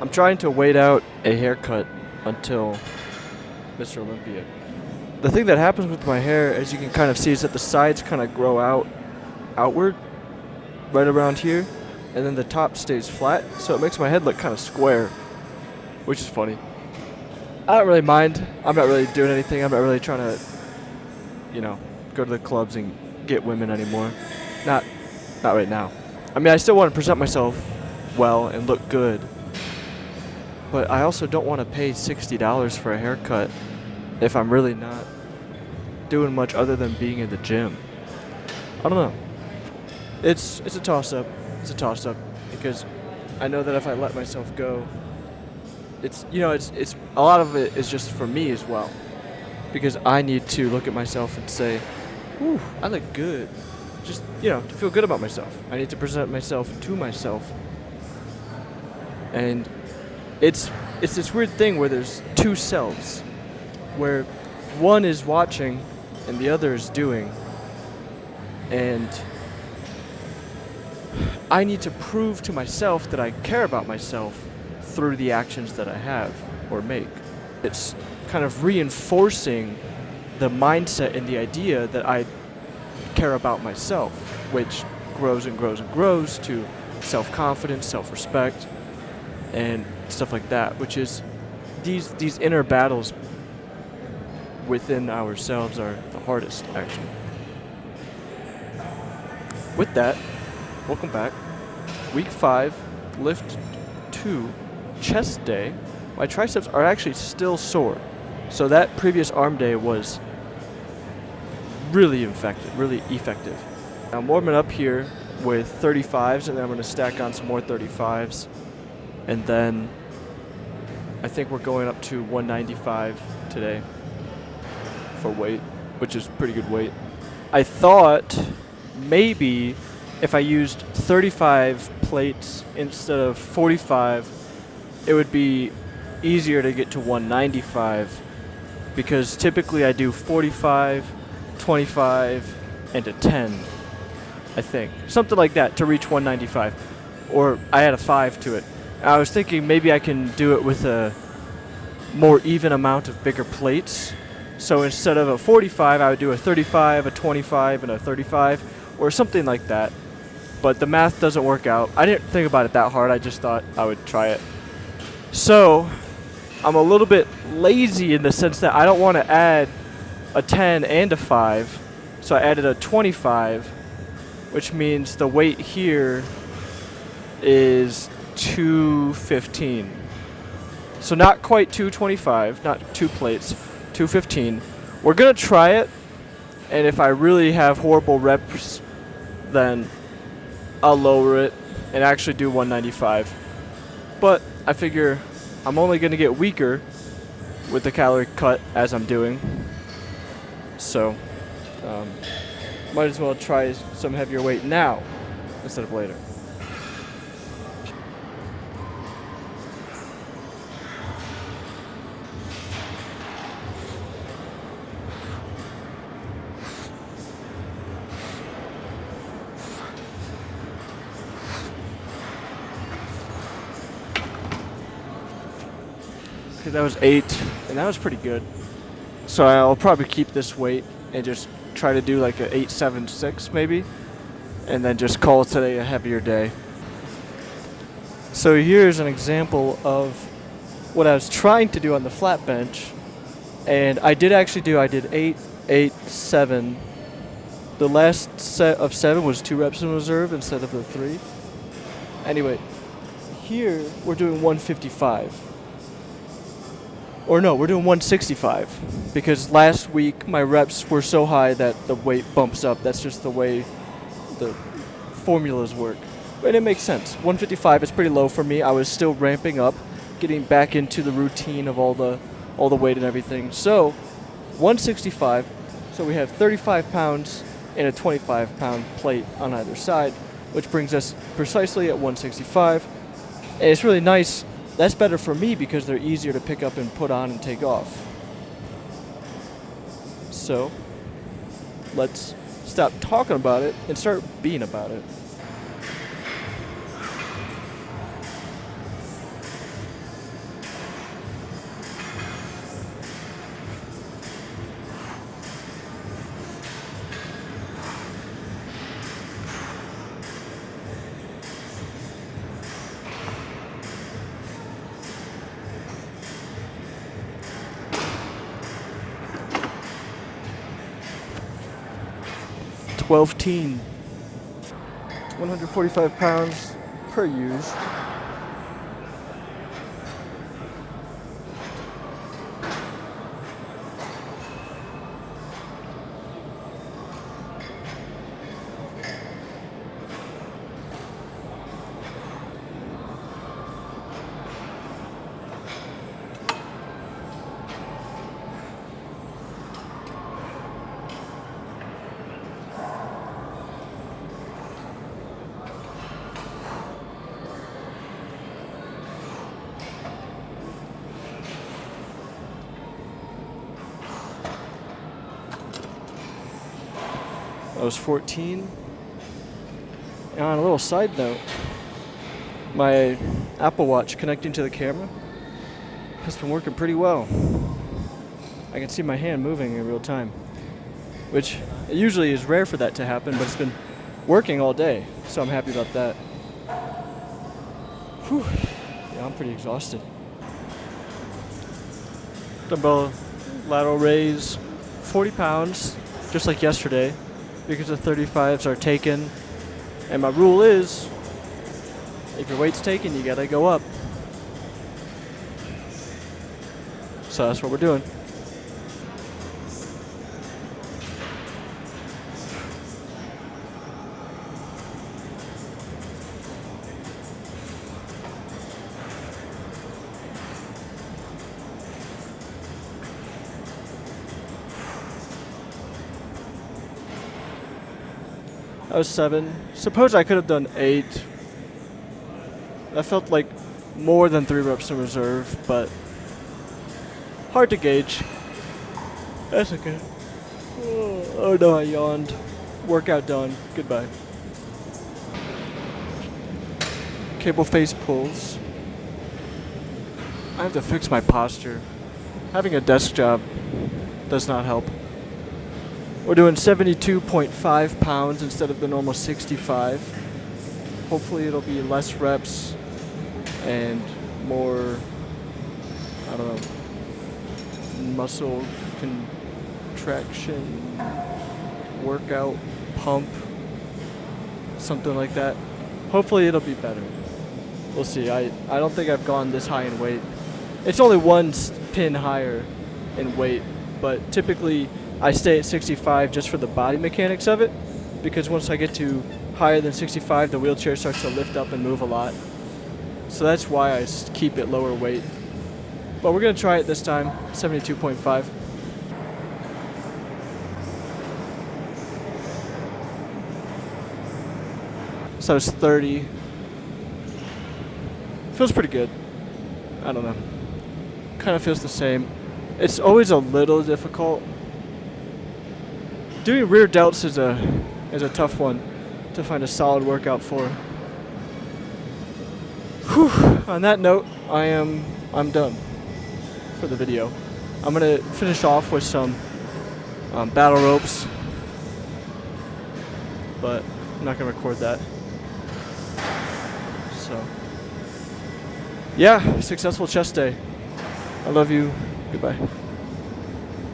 I'm trying to wait out a haircut until Mr. Olympia. The thing that happens with my hair, as you can kind of see, is that the sides kind of grow outward, right around here, and then the top stays flat, so it makes my head look kind of square, which is funny. I don't really mind. I'm not really doing anything. I'm not really trying to, go to the clubs and get women anymore. Not right now. I mean, I still want to present myself well and look good, but I also don't want to pay $60 for a haircut if I'm really not doing much other than being in the gym. I don't know. It's a toss-up. It's a toss-up because I know that if I let myself go, it's a lot of it is just for me as well, because I need to look at myself and say, "Ooh, I look good." Just to feel good about myself. I need to present myself to myself, and it's this weird thing where there's two selves, where one is watching and the other is doing, and I need to prove to myself that I care about myself through the actions that I have or make. It's kind of reinforcing the mindset and the idea that I care about myself, which grows and grows and grows to self-confidence, self-respect, and stuff like that, which is these inner battles within ourselves are the hardest, actually. With that, welcome back. Week 5, lift 2, chest day. My triceps are actually still sore. So that previous arm day was really effective. I'm warming up here with 35s, and then I'm going to stack on some more 35s. And then I think we're going up to 195 today for weight, which is pretty good weight. I thought maybe if I used 35 plates instead of 45, it would be easier to get to 195, because typically I do 45, 25, and a 10, I think. Something like that to reach 195. Or I add a 5 to it. I was thinking maybe I can do it with a more even amount of bigger plates. So instead of a 45, I would do a 35, a 25, and a 35, or something like that. But the math doesn't work out. I didn't think about it that hard. I just thought I would try it. So I'm a little bit lazy in the sense that I don't want to add a 10 and a 5. So I added a 25, which means the weight here is 215. So not quite 225, not 2 plates, 215. We're going to try it, and if I really have horrible reps, then I'll lower it and actually do 195. But I figure I'm only going to get weaker with the calorie cut as I'm doing. So might as well try some heavier weight now instead of later. Okay, that was 8, and that was pretty good. So I'll probably keep this weight and just try to do like a 876 maybe, and then just call today a heavier day. So here's an example of what I was trying to do on the flat bench, and I did 8, 8, 7. The last set of 7 was 2 reps in reserve instead of the 3. Anyway, here we're doing 155. Or no, we're doing 165, because last week my reps were so high that the weight bumps up. That's just the way the formulas work. But it makes sense. 155 is pretty low for me. I was still ramping up, getting back into the routine of all the weight and everything. So 165, so we have 35 pounds and a 25-pound plate on either side, which brings us precisely at 165. And it's really nice. That's better for me because they're easier to pick up and put on and take off. So let's stop talking about it and start being about it. 12 teen. 145 pounds per use. That was 14. And on a little side note, my Apple Watch connecting to the camera has been working pretty well. I can see my hand moving in real time, which usually is rare for that to happen, but it's been working all day, so I'm happy about that. Whew. Yeah, I'm pretty exhausted. Dumbbell lateral raise, 40 pounds, just like yesterday, because the 35s are taken. And my rule is, if your weight's taken, you gotta go up. So that's what we're doing. That was 7. Suppose I could have done 8. That felt like more than 3 reps in reserve, but hard to gauge. That's okay. Oh no, I yawned. Workout done. Goodbye. Cable face pulls. I have to fix my posture. Having a desk job does not help. We're doing 72.5 pounds instead of the normal 65. Hopefully it'll be less reps and more, I don't know, muscle contraction, workout, pump, something like that. Hopefully it'll be better. We'll see. I don't think I've gone this high in weight. It's only one pin higher in weight, but typically I stay at 65 just for the body mechanics of it, because once I get to higher than 65, the wheelchair starts to lift up and move a lot. So that's why I keep it lower weight. But we're going to try it this time, 72.5. So it's 30. Feels pretty good. I don't know. Kind of feels the same. It's always a little difficult. Doing rear delts is a tough one to find a solid workout for. Whew. On that note, I'm done for the video. I'm gonna finish off with some battle ropes, but I'm not gonna record that. So, yeah, successful chest day. I love you. Goodbye.